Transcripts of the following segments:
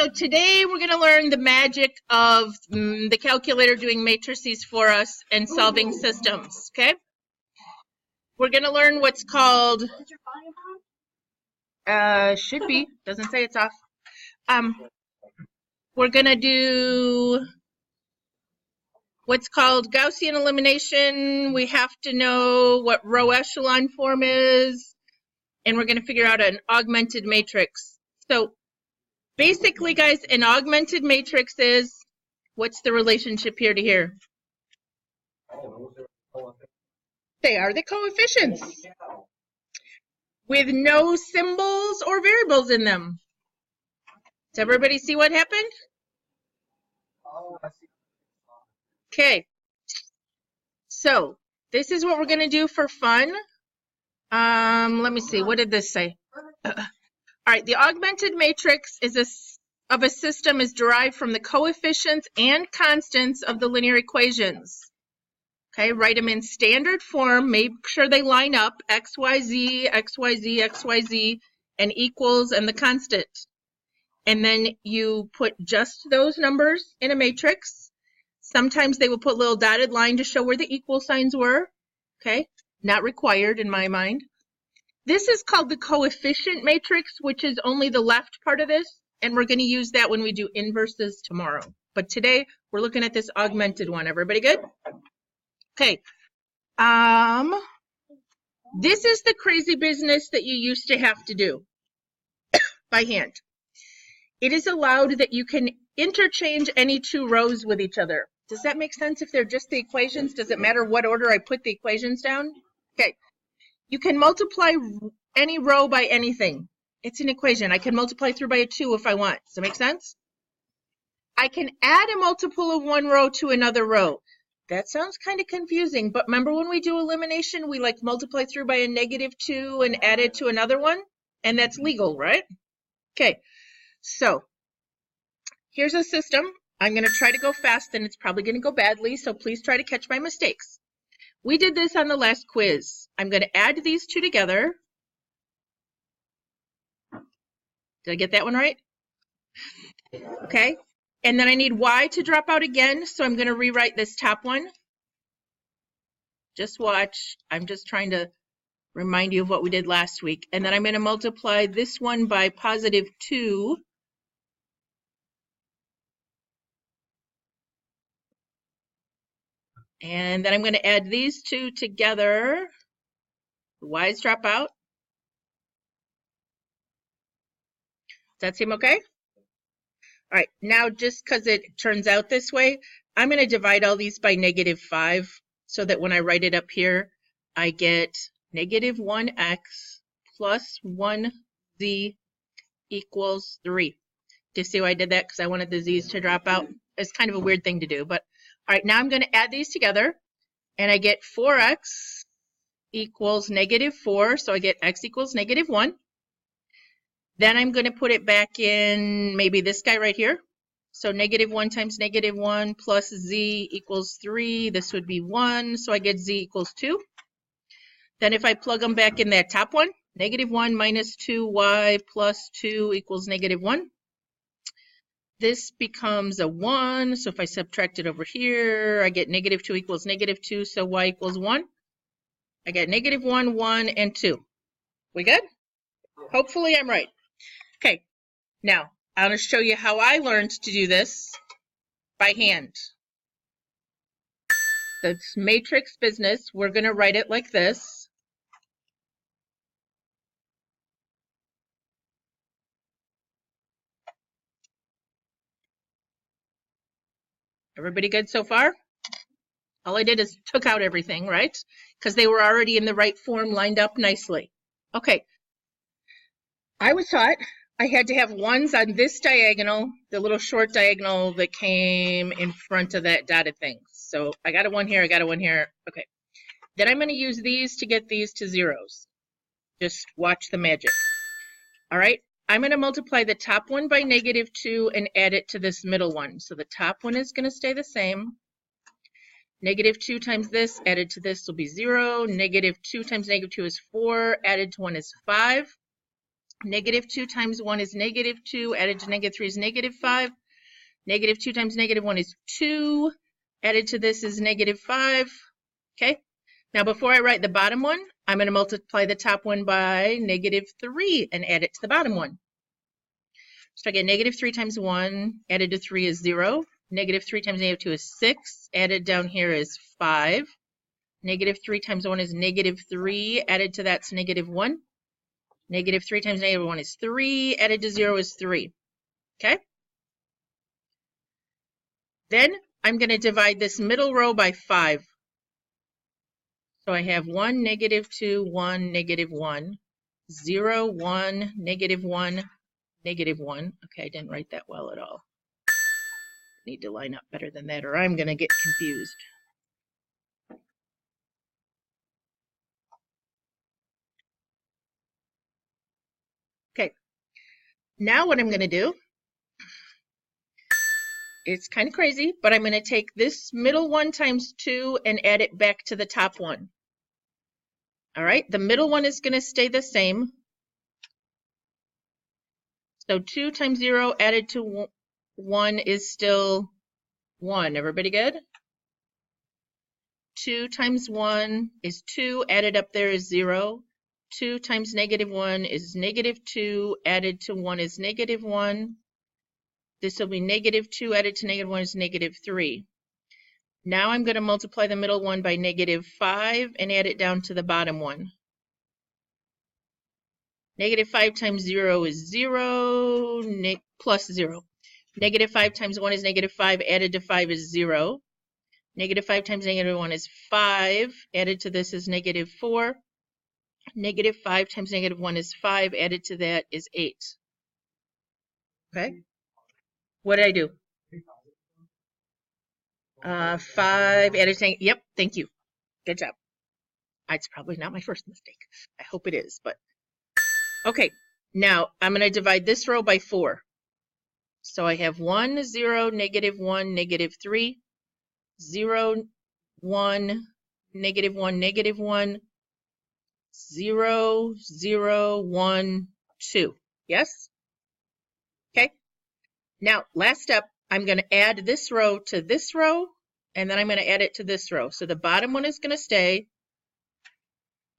So today we're going to learn the magic of the calculator doing matrices for us and solving systems, okay? We're going to learn what's called, should be, doesn't say it's off. We're going to do what's called Gaussian elimination. We have to know what row echelon form is, and we're going to figure out an augmented matrix. So basically, guys, an augmented matrix is, what's the relationship here to here? They are the coefficients with no symbols or variables in them. Does everybody see what happened? Okay. So this is what we're going to do for fun. Let me see. What did this say? All right. The augmented matrix of a system is derived from the coefficients and constants of the linear equations. Okay, write them in standard form. Make sure they line up, x, y, z, x, y, z, x, y, z, and equals and the constant. And then you put just those numbers in a matrix. Sometimes they will put a little dotted line to show where the equal signs were. Okay, not required in my mind. This is called the coefficient matrix, which is only the left part of this. And we're going to use that when we do inverses tomorrow. But today, we're looking at this augmented one. Everybody good? Okay. This is the crazy business that you used to have to do by hand. It is allowed that you can interchange any two rows with each other. Does that make sense? If they're just the equations, does it matter what order I put the equations down? Okay. You can multiply any row by anything. It's an equation. I can multiply through by a 2 if I want. Does that make sense? I can add a multiple of one row to another row. That sounds kind of confusing, but remember when we do elimination, we like multiply through by a -2 and add it to another one? And that's legal, right? Okay, so here's a system. I'm going to try to go fast, and it's probably going to go badly, so please try to catch my mistakes. We did this on the last quiz. I'm going to add these two together. Did I get that one right? Okay. And then I need y to drop out again, so I'm going to rewrite this top one. Just watch. I'm just trying to remind you of what we did last week. And then I'm going to multiply this one by +2. And then I'm going to add these two together. The y's drop out. Does that seem okay? All right, now just because it turns out this way, I'm going to divide all these by -5 so that when I write it up here, I get -1x plus 1z equals 3. Do you see why I did that? Because I wanted the z's to drop out. It's kind of a weird thing to do. But all right, now I'm going to add these together, and I get 4x equals -4, so I get x equals -1. Then I'm going to put it back in maybe this guy right here. So -1 times -1 plus z equals 3. This would be 1, so I get z equals 2. Then if I plug them back in that top one, -1 minus 2y plus 2 equals -1. This becomes a 1, so if I subtract it over here, I get -2 equals -2, so y equals 1. I get -1, 1, and 2. We good? Hopefully I'm right. Okay, now I'm going to show you how I learned to do this by hand. The matrix business, we're going to write it like this. Everybody good so far? All I did is took out everything, right? Because they were already in the right form, lined up nicely. Okay, I was taught I had to have ones on this diagonal, the little short diagonal that came in front of that dotted thing. So I got a 1 here, I got a 1 here. Okay. Then I'm going to use these to get these to zeros. Just watch the magic. All right. I'm going to multiply the top one by -2 and add it to this middle one. So the top one is going to stay the same. -2 times this added to this will be 0. -2 times -2 is 4. Added to 1 is 5. Negative 2 times 1 is negative 2. Added to negative 3 is negative 5. Negative 2 times negative 1 is 2. Added to this is negative 5. Okay. Now, before I write the bottom one, I'm going to multiply the top one by negative 3 and add it to the bottom one. So I get negative 3 times 1 added to 3 is 0. Negative 3 times negative 2 is 6. Added down here is 5. Negative 3 times 1 is negative 3. Added to that's negative 1. Negative 3 times negative 1 is 3. Added to 0 is 3. Okay? Then I'm going to divide this middle row by 5. So I have 1, negative 2, 1, negative 1, 0, 1, negative 1, negative 1. Okay, I didn't write that well at all. Need to line up better than that or I'm going to get confused. Okay, now what I'm going to do, it's kind of crazy, but I'm going to take this middle one times 2 and add it back to the top one. All right, the middle one is going to stay the same. So 2 times 0 added to 1 is still 1. Everybody good? 2 times 1 is 2. Added up there is 0. 2 times negative 1 is negative 2. Added to 1 is negative 1. This will be negative 2 added to negative 1 is negative 3. Now I'm going to multiply the middle one by negative 5 and add it down to the bottom one. Negative 5 times 0 is 0, plus 0. Negative 5 times 1 is negative 5, added to 5 is 0. Negative 5 times negative 1 is 5, added to this is negative 4. Negative 5 times negative 1 is 5, added to that is 8. Okay? What did I do? 5 added to, yep, thank you. Good job. It's probably not my first mistake. I hope it is, but. Okay, now I'm going to divide this row by 4. So I have 1, 0, negative 1, negative 3, 0, 1, negative 1, negative 1, 0, 0, 1, 2. Yes? Okay. Now, last step, I'm going to add this row to this row, and then I'm going to add it to this row. So the bottom one is going to stay.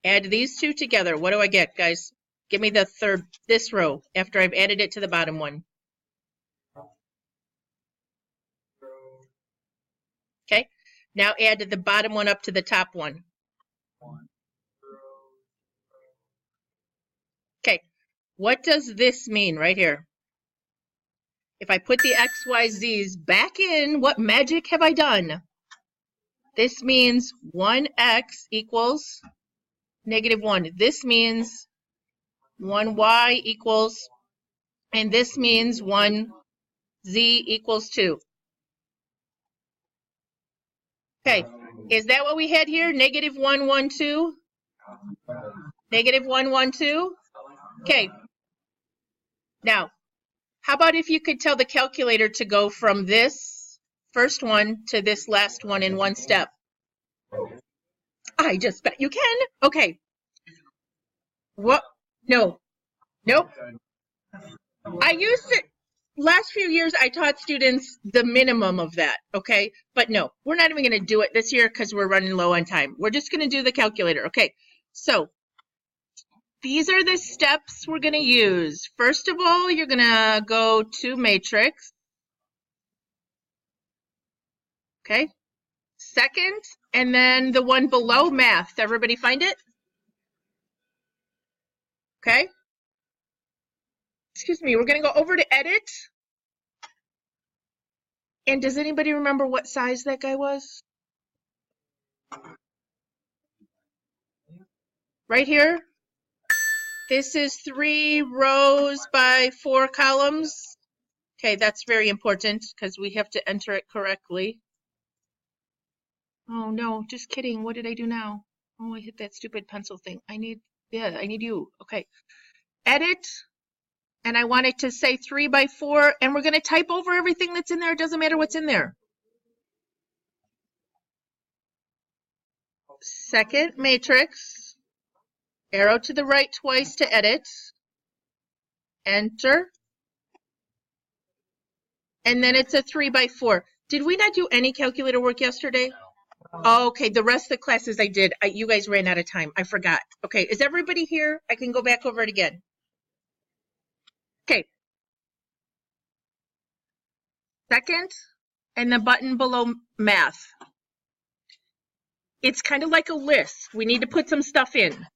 Add these two together. What do I get, guys? Give me the third, this row, after I've added it to the bottom one. Okay. Now add the bottom one up to the top one. Okay. What does this mean right here? If I put the X, Y, Z's back in, what magic have I done? This means 1x equals negative 1. This means 1y equals, and this means 1z equals 2. Okay, is that what we had here? Negative 1, 1, 2? Negative 1, 1, 2? Okay. Now, how about if you could tell the calculator to go from this first one to this last one in one step? I just bet you can. Okay. What? No. Nope. I used to, last few years, I taught students the minimum of that, okay? But no, we're not even going to do it this year because we're running low on time. We're just going to do the calculator, okay? So these are the steps we're going to use. First of all, you're going to go to matrix, okay? Second, and then the one below math. Everybody find it? Okay. Excuse me, we're going to go over to edit. And does anybody remember what size that guy was? Right here. This is 3 rows by 4 columns. Okay, that's very important because we have to enter it correctly. Oh no, just kidding. What did I do now? Oh, I hit that stupid pencil thing. I need you. Okay. Edit. And I want it to say 3 by 4. And we're going to type over everything that's in there. It doesn't matter what's in there. Second matrix. Arrow to the right twice to edit. enter, and then it's a 3 by 4. Did we not do any calculator work yesterday? Oh, okay, the rest of the classes I did. You guys ran out of time. I forgot. Okay, is everybody here? I can go back over it again. Okay. Second, and the button below math. It's kind of like a list. We need to put some stuff in.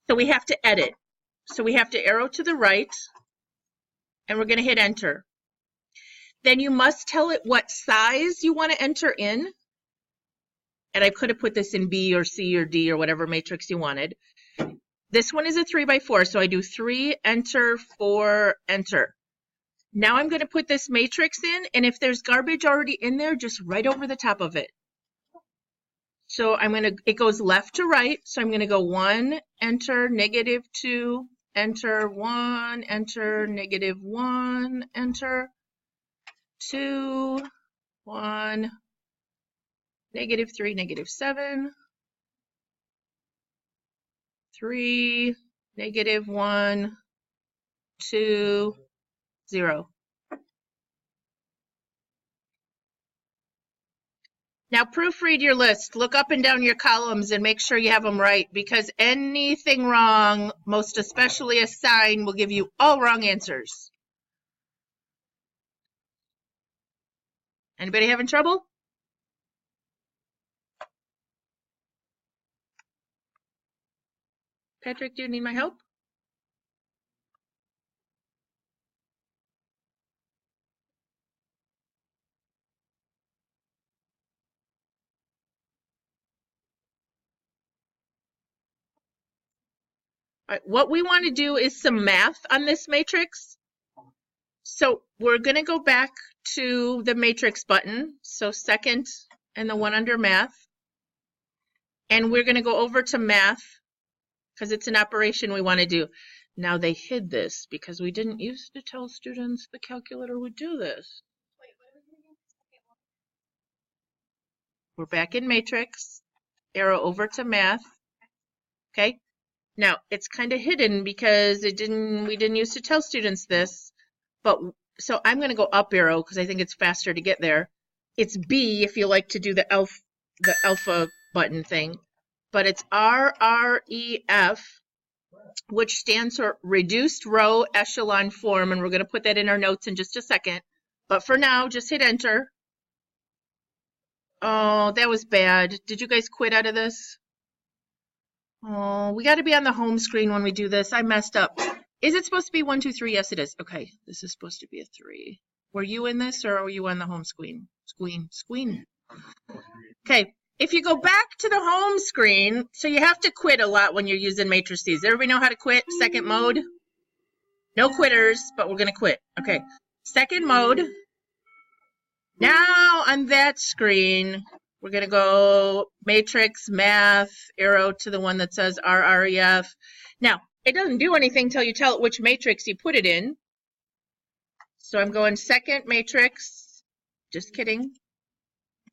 So we have to edit. So we have to arrow to the right, and we're going to hit enter. Then you must tell it what size you want to enter in. And I could have put this in B or C or D or whatever matrix you wanted. This one is a 3 by 4, so I do 3, enter, 4, enter. Now I'm going to put this matrix in, and if there's garbage already in there, just right over the top of it. So it goes left to right, so I'm going to go 1, enter, -2, enter, 1, enter, -1, enter, 2, 1, -3, -7, 3, -1, 2, 0. Now proofread your list. Look up and down your columns and make sure you have them right, because anything wrong, most especially a sign, will give you all wrong answers. Anybody having trouble? Patrick, do you need my help? All right, what we want to do is some math on this matrix. So we're going to go back to the matrix button. So second and the one under math. And we're going to go over to math because it's an operation we want to do. Now they hid this because we didn't used to tell students the calculator would do this. We're back in matrix, arrow over to math. Okay. Now it's kind of hidden because we didn't used to tell students this, but so I'm going to go up arrow because I think it's faster to get there. It's B if you like to do the alpha button thing, but it's RREF, which stands for reduced row echelon form, and we're going to put that in our notes in just a second. But for now, just hit enter. Oh, that was bad. Did you guys quit out of this? Oh, we got to be on the home screen when we do this. I messed up. Is it supposed to be 1, 2, 3? Yes, it is. Okay, this is supposed to be a 3. Were you in this, or were you on the home screen? Screen. Okay, if you go back to the home screen, so you have to quit a lot when you're using matrices. Everybody know how to quit? Second mode? No quitters, but we're going to quit. Okay, second mode. Now on that screen, we're going to go matrix, math, arrow to the one that says RREF. Now, it doesn't do anything until you tell it which matrix you put it in. So I'm going second matrix. Just kidding.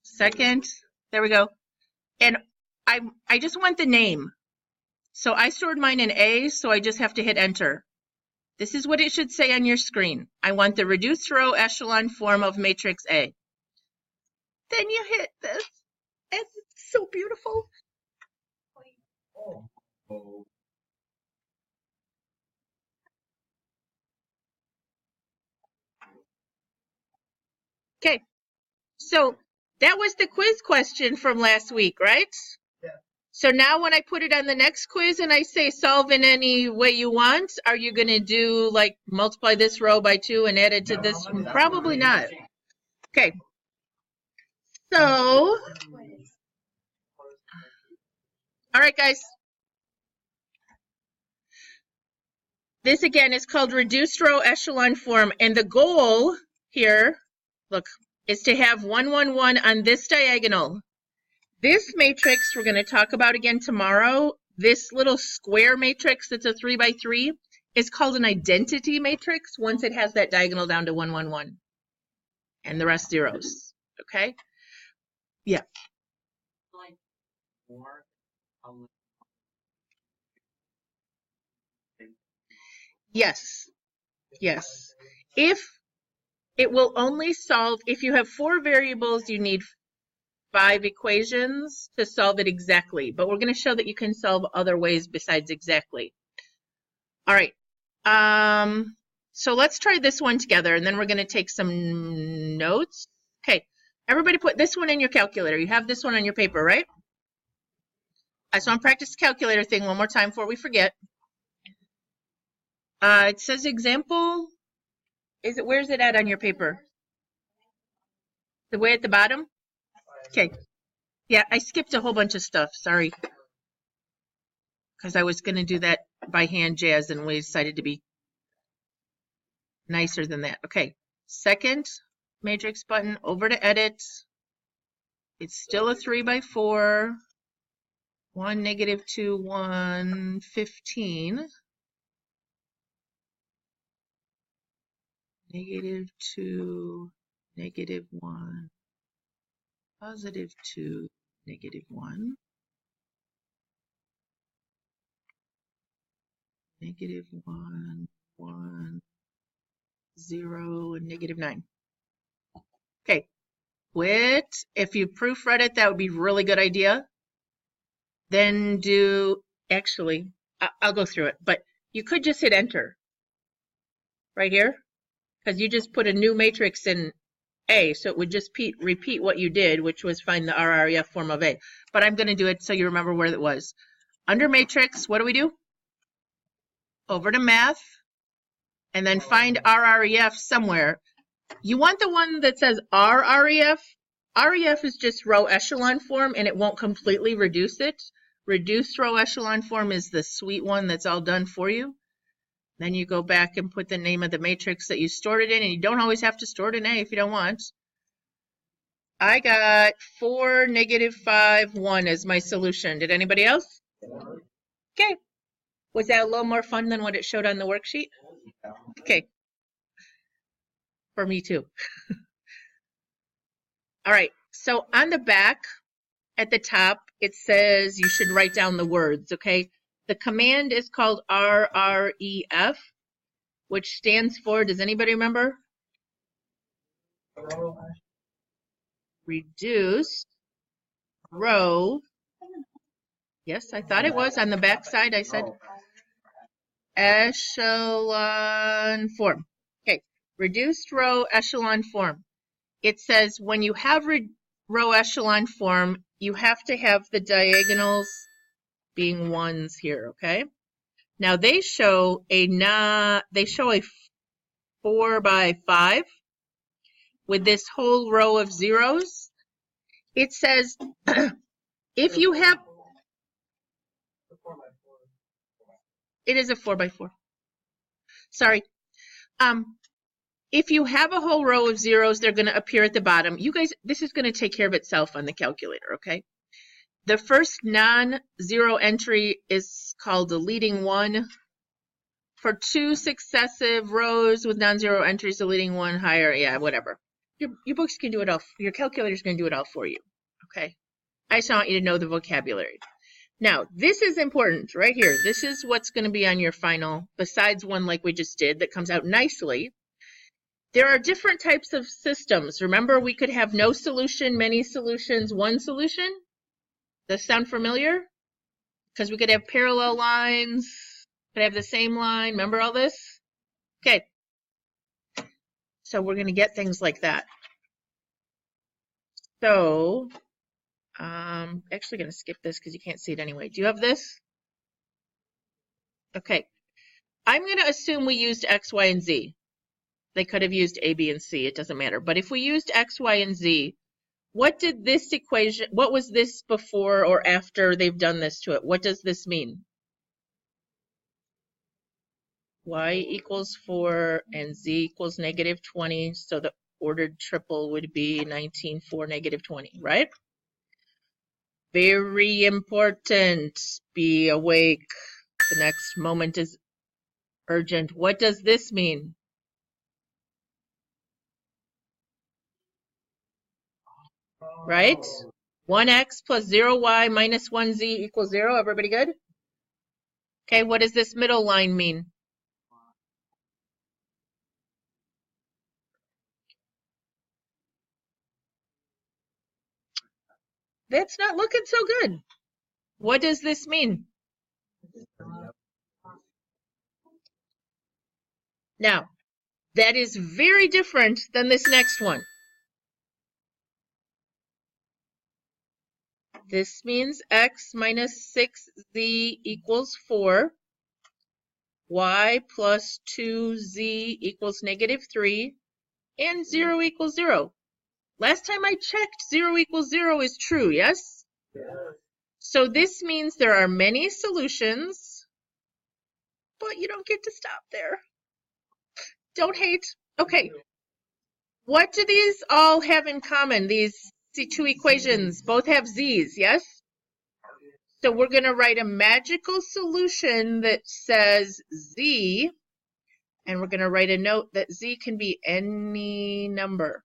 Second. There we go. And I just want the name. So I stored mine in A, so I just have to hit enter. This is what it should say on your screen. I want the reduced row echelon form of matrix A. Then you hit this. It's so beautiful. Okay, so that was the quiz question from last week, right? Yeah. So now when I put it on the next quiz and I say solve in any way you want, are you going to do like multiply this row by 2 and add it to this? Probably not. Okay. So, all right, guys. This again is called reduced row echelon form, and the goal here, look, is to have 1, 1, 1 on this diagonal. This matrix we're going to talk about again tomorrow. This little square matrix that's a 3 by 3 is called an identity matrix once it has that diagonal down to 1, 1, 1, and the rest zeros. Okay? Yeah. Yes. Yes. If it will only solve, if you have 4 variables, you need 5 equations to solve it exactly. But we're going to show that you can solve other ways besides exactly. All right. So let's try this one together, and then we're going to take some notes. Okay. Everybody put this one in your calculator. You have this one on your paper, right? I just want to practice the calculator thing one more time before we forget. It says example. Where's it at on your paper? The way at the bottom? Okay. Yeah, I skipped a whole bunch of stuff. Sorry. Because I was going to do that by hand jazz, and we decided to be nicer than that. Okay. Second matrix button, over to edit. It's still a 3 by 4. 1, -2, 1, 15. -2, -1, +2, -1, -1, 1, 0, and -9. Okay. If you proofread it, that would be a really good idea. Then actually, I'll go through it, but you could just hit enter right here, because you just put a new matrix in A, so it would just repeat what you did, which was find the Rref form of A. But I'm going to do it so you remember where it was. Under matrix, what do? Over to math, and then find Rref somewhere. You want the one that says Rref. Rref is just row echelon form, and it won't completely reduce it. Reduced row echelon form is the sweet one that's all done for you. Then you go back and put the name of the matrix that you stored it in, and you don't always have to store it in A if you don't want. I got 4, -5, 1 as my solution. Did anybody else? Okay. Was that a little more fun than what it showed on the worksheet? Okay. For me too. All right. So on the back, at the top, it says you should write down the words, okay? The command is called Rref, which stands for, does anybody remember? Reduced row. Yes, I thought it was on the back side. I said echelon form. Okay, reduced row echelon form. It says when you have row echelon form, you have to have the diagonals being ones here, okay? Now they show a 4 by 5 with this whole row of zeros. It says if you have, it is a 4 by 4. Sorry. If you have a whole row of zeros, they're going to appear at the bottom. You guys, this is going to take care of itself on the calculator, okay? The first non-zero entry is called a leading one. For 2 successive rows with non-zero entries, the leading one higher, yeah, whatever. Your books can do it all. Your calculator's going to do it all for you, okay? I just want you to know the vocabulary. Now, this is important right here. This is what's going to be on your final, besides one like we just did that comes out nicely. There are different types of systems. Remember, we could have no solution, many solutions, one solution. Does that sound familiar? Because we could have parallel lines, could have the same line. Remember all this? Okay. So we're going to get things like that. So, actually going to skip this because you can't see it anyway. Do you have this? Okay. I'm going to assume we used X, Y, and Z. They could have used A, B, and C. It doesn't matter. But if we used X, Y, and Z, what did this equation, what was this before or after they've done this to it? What does this mean? Y equals 4 and Z equals -20. So the ordered triple would be 19, 4, -20, right? Very important. Be awake. The next moment is urgent. What does this mean? Right? 1x plus 0y minus 1z equals 0. Everybody good? Okay, what does this middle line mean? That's not looking so good. What does this mean? Now, that is very different than this next one. This means x minus 6z equals 4, y plus 2z equals negative 3, and 0 equals 0. Last time I checked, 0 equals 0 is true, yes? So this means there are many solutions, but you don't get to stop there. Don't hate. Okay. What do these all have in common? These two equations both have z's, yes? So we're going to write a magical solution that says z, and we're going to write a note that z can be any number.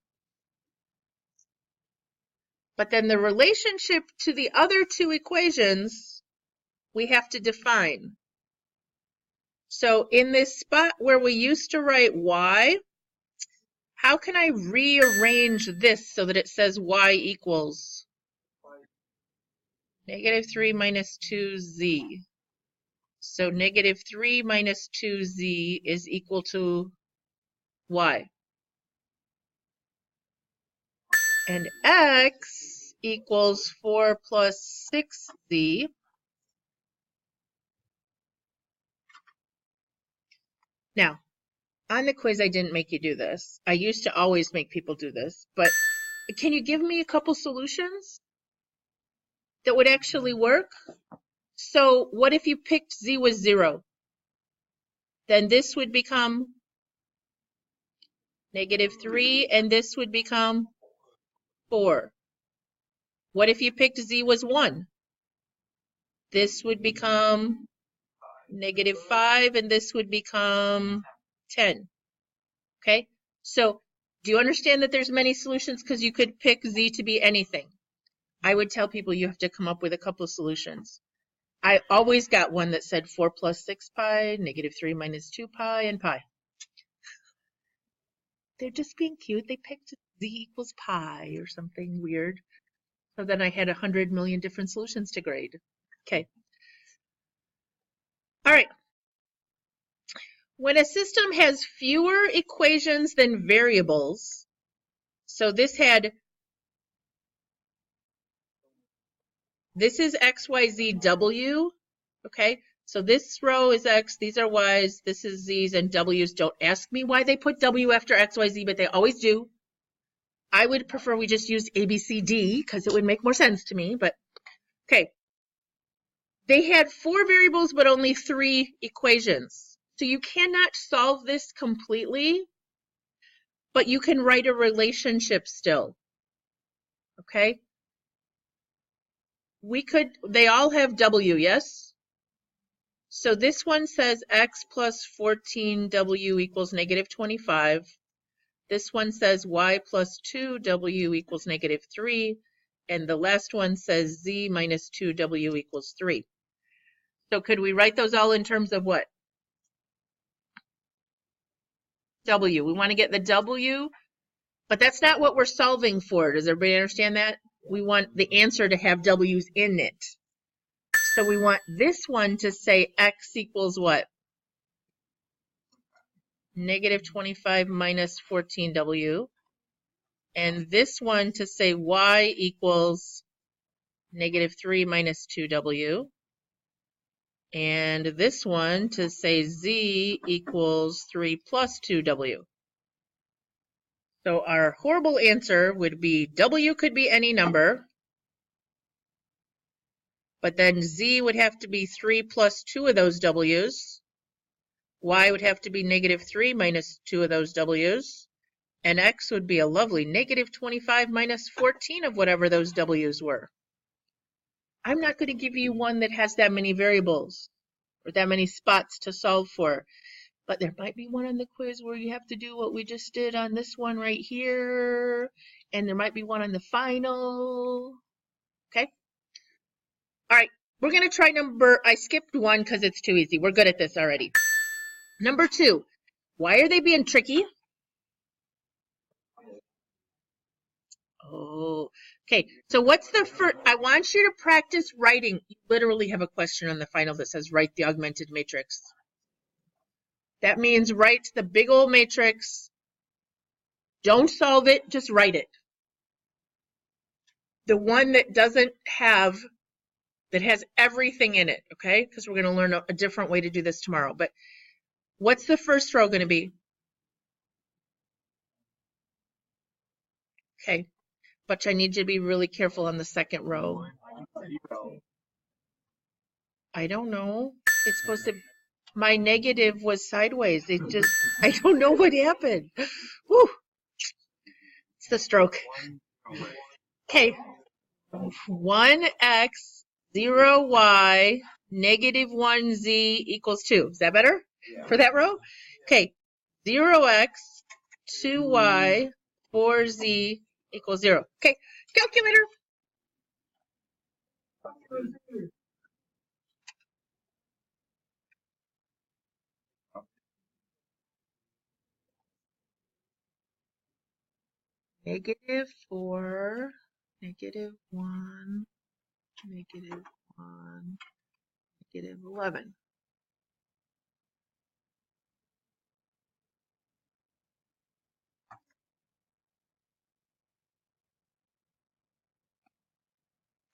But then the relationship to the other two equations, we have to define. So in this spot where we used to write y, how can I rearrange this so that it says y equals negative 3 minus 2z? So negative 3 minus 2z is equal to y. And x equals 4 plus 6z. Now, on the quiz, I didn't make you do this. I used to always make people do this, but can you give me a couple solutions that would actually work? So what if you picked z was 0? Then this would become negative 3, and this would become 4. What if you picked z was 1? This would become negative 5, and this would become 10. Okay, so do you understand that there's many solutions because you could pick z to be anything? I would tell people you have to come up with a couple of solutions. I always got one that said 4 plus 6 pi, negative 3 minus 2 pi, and pi. They're just being cute. They picked z equals pi or something weird. So then I had 100 million different solutions to grade. Okay. All right. When a system has fewer equations than variables, so this is x, y, z, w, okay? So this row is x, these are y's, this is z's and w's. Don't ask me why they put w after x, y, z, but they always do. I would prefer we just use a, b, c, d because it would make more sense to me, but okay. They had 4 variables but only 3 equations. So you cannot solve this completely, but you can write a relationship still, okay? They all have w, yes? So this one says x plus 14w equals negative 25. This one says y plus 2w equals negative 3. And the last one says z minus 2w equals 3. So could we write those all in terms of what? W. We want to get the w, but that's not what we're solving for. Does everybody understand that? We want the answer to have w's in it. So we want this one to say x equals what? Negative 25 minus 14w. And this one to say y equals negative 3 minus 2w. And this one to say z equals 3 plus 2w. So our horrible answer would be w could be any number, but then z would have to be 3 plus 2 of those w's. Y would have to be negative 3 minus 2 of those w's. And x would be a lovely negative 25 minus 14 of whatever those w's were. I'm not going to give you one that has that many variables or that many spots to solve for. But there might be one on the quiz where you have to do what we just did on this one right here. And there might be one on the final. Okay? All right. We're going to try I skipped one because it's too easy. We're good at this already. Number 2. Why are they being tricky? Oh, Okay, so what's the first? I want you to practice writing. You literally have a question on the final that says write the augmented matrix. That means write the big old matrix. Don't solve it, just write it. The one that doesn't have, that has everything in it, okay? Because we're going to learn a different way to do this tomorrow. But what's the first row going to be? Okay, but I need you to be really careful on the second row. I don't know. It's supposed to, my negative was sideways. It just, I don't know what happened. Whew. It's the stroke. Okay, 1x, 0y, negative 1z equals 2. Is that better for that row? Okay, 0x, 2y, 4z equals 0. Okay, calculator. -4, -1, -1, -11.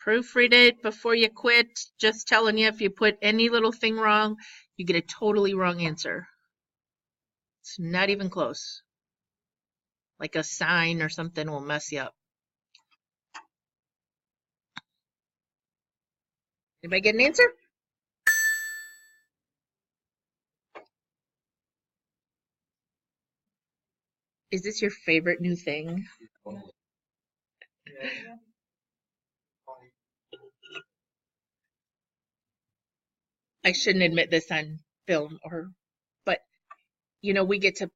Proofread it before you quit. Just telling you, if you put any little thing wrong, you get a totally wrong answer. It's not even close. Like a sign or something will mess you up. Anybody get an answer? Is this your favorite new thing? I shouldn't admit this on film, but you know, we get to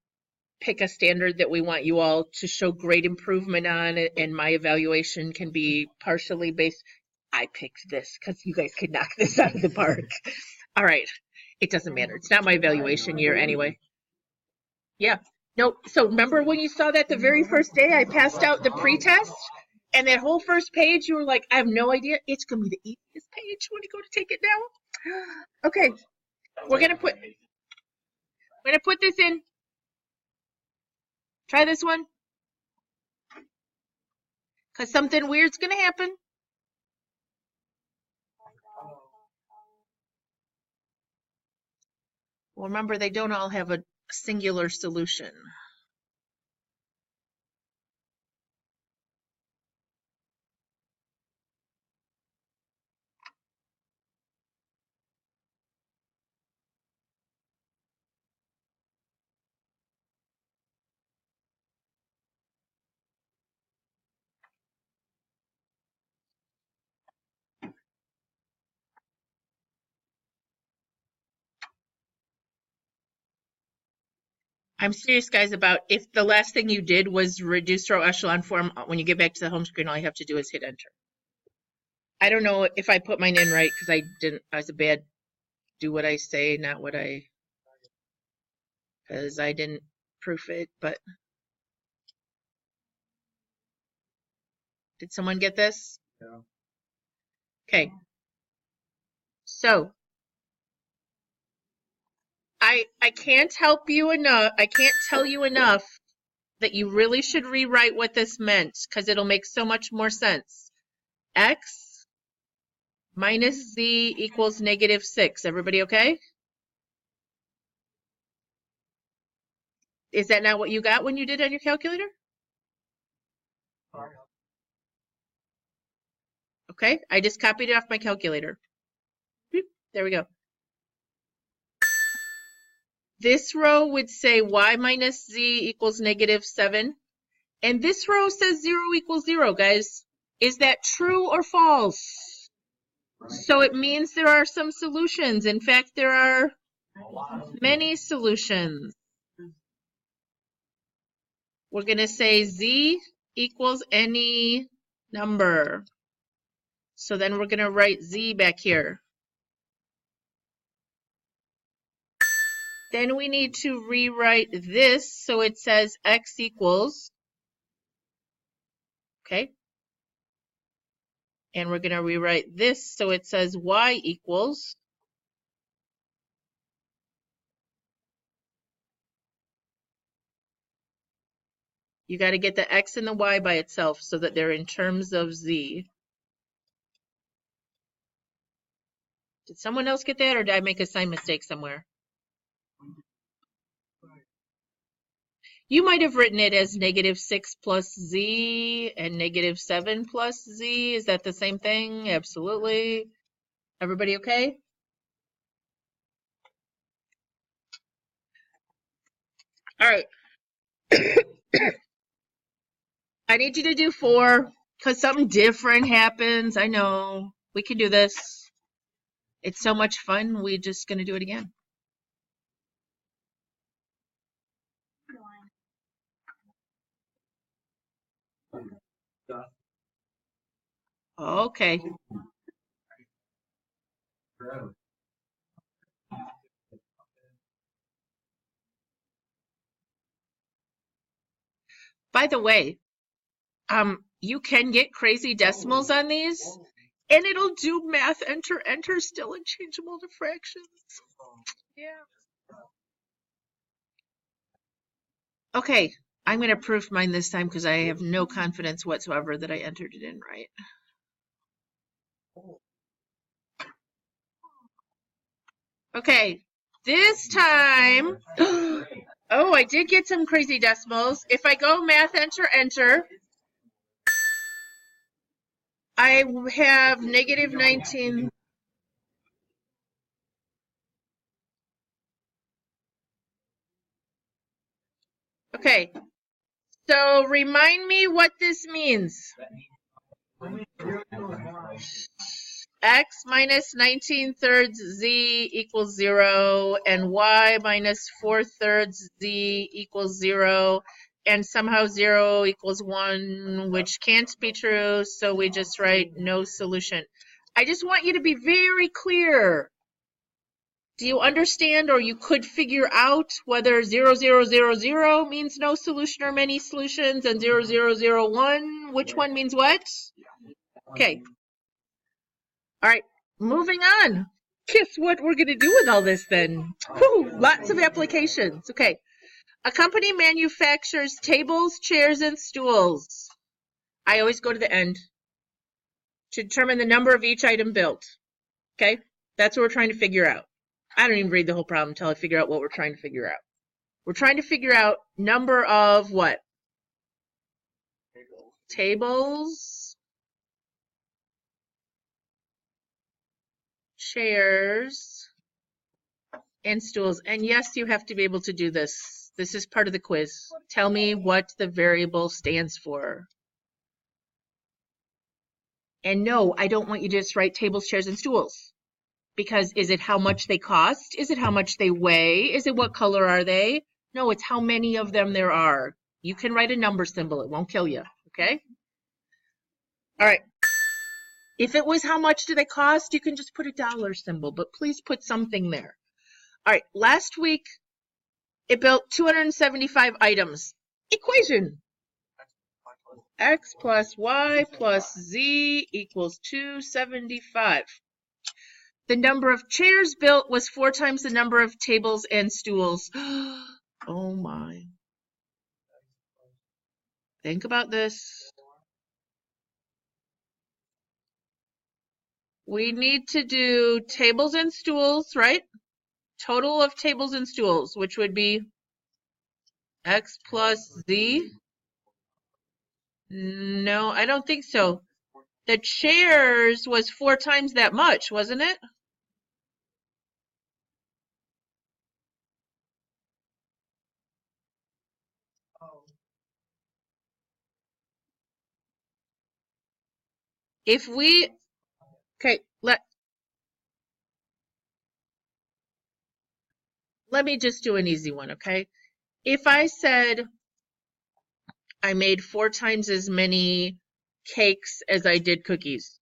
pick a standard that we want you all to show great improvement on, and my evaluation can be partially based. I picked this because you guys could knock this out of the park. All right, it doesn't matter. It's not my evaluation year anyway. Yeah. No, so remember when you saw that the very first day I passed out the pretest? And that whole first page, you were like, I have no idea. It's going to be the easiest page when you go to take it down. Okay, we're going to put this in. Try this one. Because something weird's going to happen. Well, remember, they don't all have a singular solution. I'm serious, guys, about if the last thing you did was reduced row echelon form, when you get back to the home screen, all you have to do is hit enter. I don't know if I put mine in right because I was a bad do what I say, not what I, because I didn't proof it, but did someone get this? Yeah. Okay. So I can't help you enough. I can't tell you enough that you really should rewrite what this meant because it'll make so much more sense. X minus Z equals -6. Everybody okay? Is that not what you got when you did on your calculator? Okay, I just copied it off my calculator. There we go. This row would say Y minus Z equals -7. And this row says 0 equals 0, guys. Is that true or false? So it means there are some solutions. In fact, there are many solutions. We're going to say Z equals any number. So then we're going to write Z back here. Then we need to rewrite this so it says X equals, okay, And we're going to rewrite this so it says y equals. You got to get the x and the y by itself so that they're in terms of z. Did someone else get that, or did I make a sign mistake somewhere? You might have written it as -6 plus z and -7 plus z. Is that the same thing? Absolutely. Everybody okay? All right. I need you to do 4 because something different happens. I know. We can do this. It's so much fun. We're just going to do it again. Okay. By the way, you can get crazy decimals on these, and it'll do math enter still and change them all to fractions. Yeah. Okay, I'm going to proof mine this time because I have no confidence whatsoever that I entered it in right. Okay, this time, oh, I did get some crazy decimals. If I go math enter, I have -19. Okay, so remind me what this means. X minus 19/3 z equals 0, and y minus 4/3 z equals 0, and somehow 0 equals 1, which can't be true, so we just write no solution. I just want you to be very clear. Do you understand, or you could figure out whether 0, 0, 0, 0 means no solution or many solutions, and 0, 0, 0, 1, which one means what? Okay. All right, moving on. Guess what we're going to do with all this then? Whew, lots of applications. Okay. A company manufactures tables, chairs, and stools. I always go to the end to determine the number of each item built. Okay? That's what we're trying to figure out. I don't even read the whole problem until I figure out what we're trying to figure out. We're trying to figure out number of what? Tables, chairs, and stools. And yes, you have to be able to do this. This is part of the quiz. Tell me what the variable stands for. And no, I don't want you to just write tables, chairs, and stools. Because is it how much they cost? Is it how much they weigh? Is it what color are they? No, it's how many of them there are. You can write a number symbol. It won't kill you. Okay? All right. If it was how much do they cost, you can just put a dollar symbol. But please put something there. All right. Last week, it built 275 items. Equation. X plus Y plus Z equals 275. The number of chairs built was 4 times the number of tables and stools. Oh my. Think about this. We need to do tables and stools, right? Total of tables and stools, which would be X plus Z. No, I don't think so. The chairs was 4 times that much, wasn't it? If we, okay, let me just do an easy one, okay? If I said I made 4 times as many cakes as I did cookies.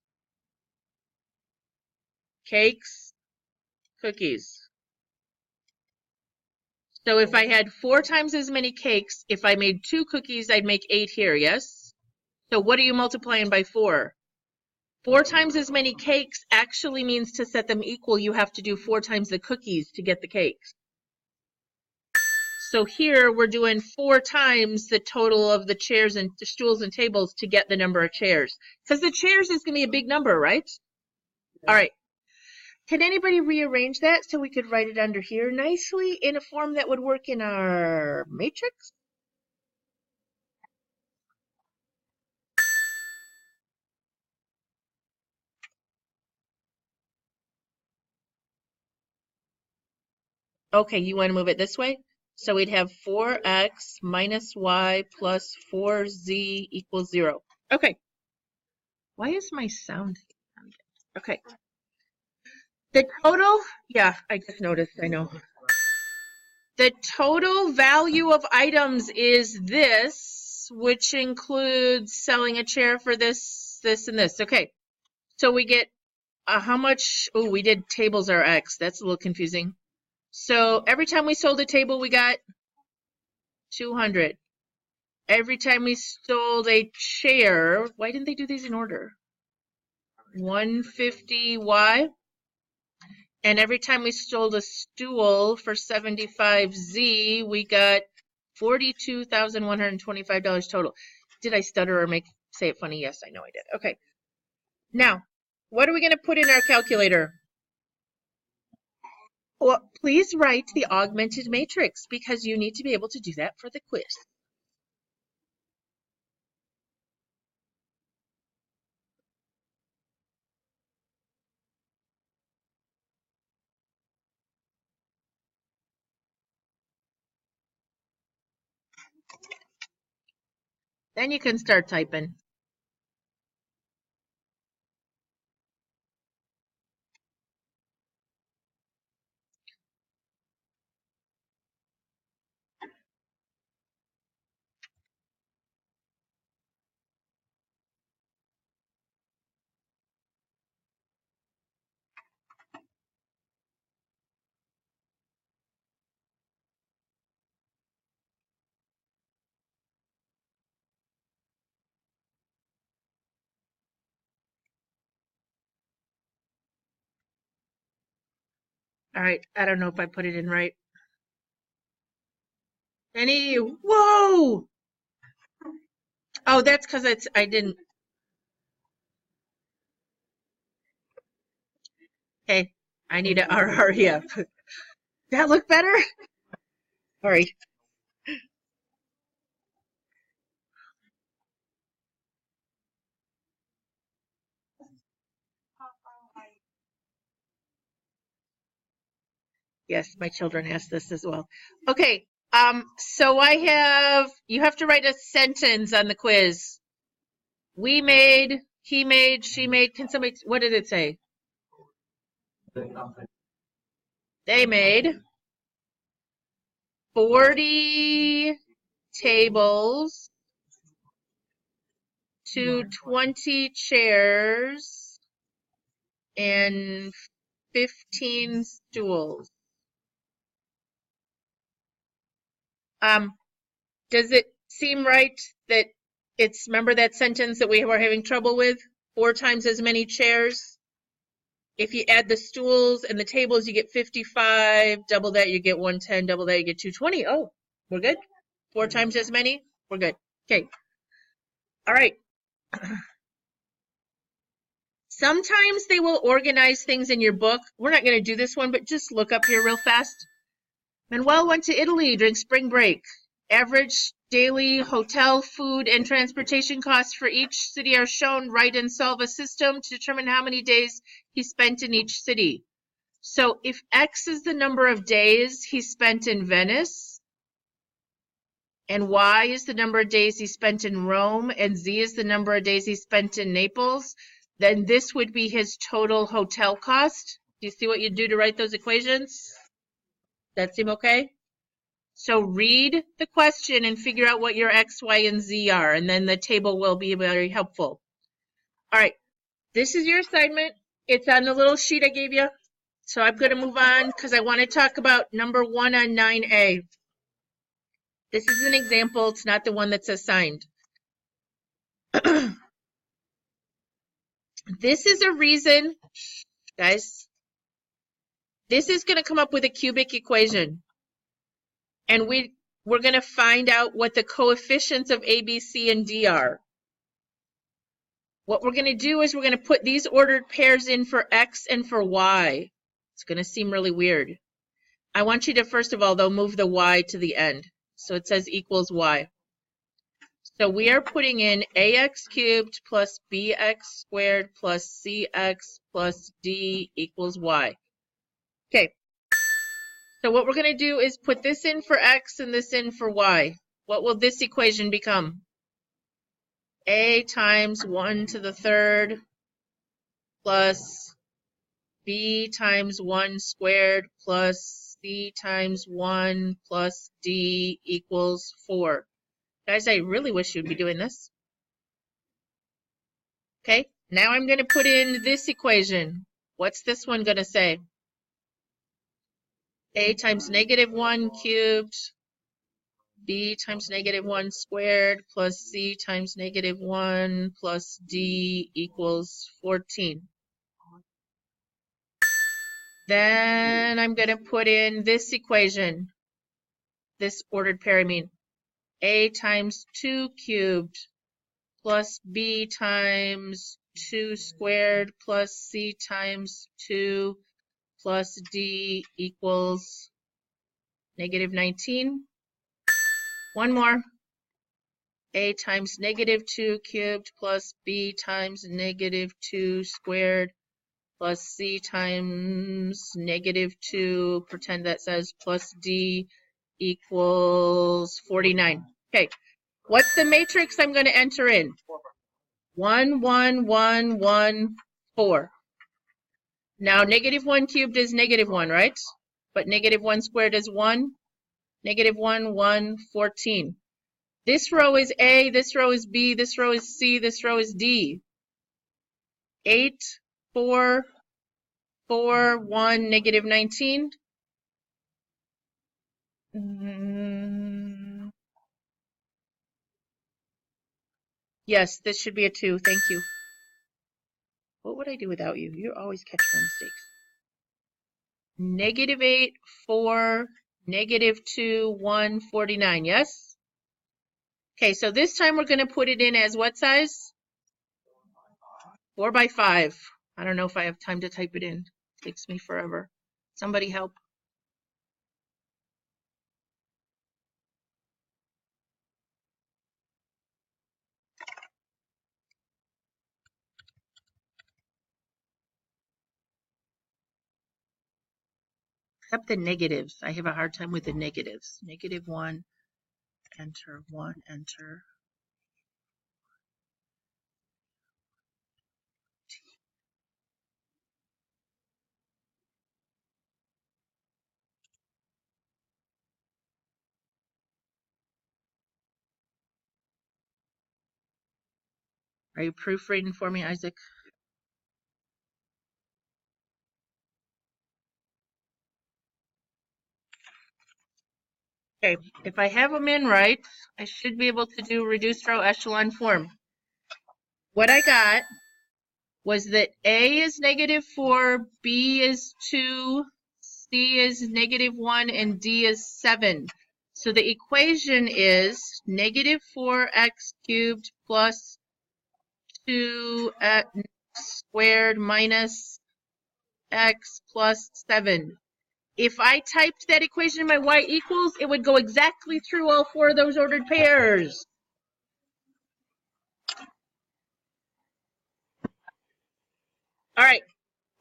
Cakes, cookies. So if I had 4 times as many cakes, if I made 2 cookies, I'd make 8 here, yes? So what are you multiplying by 4? 4 times as many cakes actually means to set them equal, you have to do 4 times the cookies to get the cakes. So here we're doing 4 times the total of the chairs and the stools and tables to get the number of chairs. Because the chairs is going to be a big number, right? All right. Can anybody rearrange that so we could write it under here nicely in a form that would work in our matrix? Okay, you want to move it this way? So we'd have 4x minus y plus 4z equals 0. Okay. Why is my sound? Okay. The total, yeah, I just noticed, I know. The total value of items is this, which includes selling a chair for this, this, and this. Okay. So we get how much? Oh, we did tables are X. That's a little confusing. So every time we sold a table, we got 200. Every time we sold a chair, why didn't they do these in order? 150Y. And every time we sold a stool for 75Z, we got $42,125 total. Did I stutter or say it funny? Yes, I know I did. Okay. Now, what are we going to put in our calculator? Well, please write the augmented matrix because you need to be able to do that for the quiz. Then you can start typing. All right, I don't know if I put it in right. Whoa! Oh, that's because I didn't. Hey, I need an RREF. That look better? All right. Yes, my children ask this as well. Okay, so you have to write a sentence on the quiz. We made, he made, she made, what did it say? They made 40 tables to 20 chairs and 15 stools. Does it seem right that remember that sentence that we were having trouble with? 4 times as many chairs. If you add the stools and the tables, you get 55. Double that, you get 110. Double that, you get 220. Oh, we're good? 4 times as many? We're good. Okay. All right. Sometimes they will organize things in your book. We're not going to do this one, but just look up here real fast. Manuel went to Italy during spring break. Average daily hotel, food, and transportation costs for each city are shown. Write and solve a system to determine how many days he spent in each city. So if X is the number of days he spent in Venice, and Y is the number of days he spent in Rome, and Z is the number of days he spent in Naples, then this would be his total hotel cost. Do you see what you do to write those equations? That seem okay? So read the question and figure out what your X, Y, and Z are, and then the table will be very helpful. All right, this is your assignment. It's on the little sheet I gave you. So I'm going to move on because I want to talk about number 1 on 9A. This is an example. It's not the one that's assigned. This is a reason, guys, this is going to come up with a cubic equation. And we're going to find out what the coefficients of A, B, C, and D are. What we're going to do is we're going to put these ordered pairs in for X and for Y. It's going to seem really weird. I want you to, first of all, though, move the Y to the end. So it says equals Y. So we are putting in AX cubed plus BX squared plus CX plus D equals Y. Okay. So what we're going to do is put this in for X and this in for Y. What will this equation become? A times 1 to the third plus B times 1 squared plus C times 1 plus D equals 4. Guys, I really wish you'd be doing this. Okay, now I'm going to put in this equation. What's this one going to say? A times negative 1 cubed, B times negative 1 squared plus C times negative 1 plus D equals 14. Then I'm going to put in this equation, this ordered pair, I mean. A times 2 cubed plus B times 2 squared plus C times 2 plus D equals negative 19. One more. A times negative 2 cubed plus B times negative 2 squared plus C times negative 2, pretend that says plus D equals 49. Okay, what's the matrix I'm going to enter in? 1, 1, 1, 1, 4. Now, negative 1 cubed is negative 1, right? But negative 1 squared is 1. Negative 1, 1, 14. This row is A, this row is B, this row is C, this row is D. 8, 4, 4, 1, negative 19. Yes, this should be a 2. Thank you. What would I do without you? You always catch my mistakes. Negative 8, 4, negative 2, 1, 49. Yes? Okay, so this time we're going to put it in as what size? 4 by 5. I don't know if I have time to type it in. It takes me forever. Somebody help. Except the negatives. I have a hard time with the negatives. Negative 1, enter, 1, enter. Are you proofreading for me, Isaac? Okay, if I have them in right, I should be able to do reduced row echelon form. What I got was that A is negative 4, B is 2, C is negative 1, and D is 7. So the equation is negative 4x cubed plus 2x squared minus x plus 7. If I typed that equation in my y equals, it would go exactly through all 4 of those ordered pairs. All right,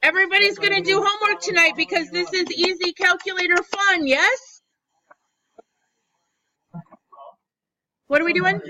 everybody's going to do homework tonight because this is easy calculator fun, yes? What are we doing?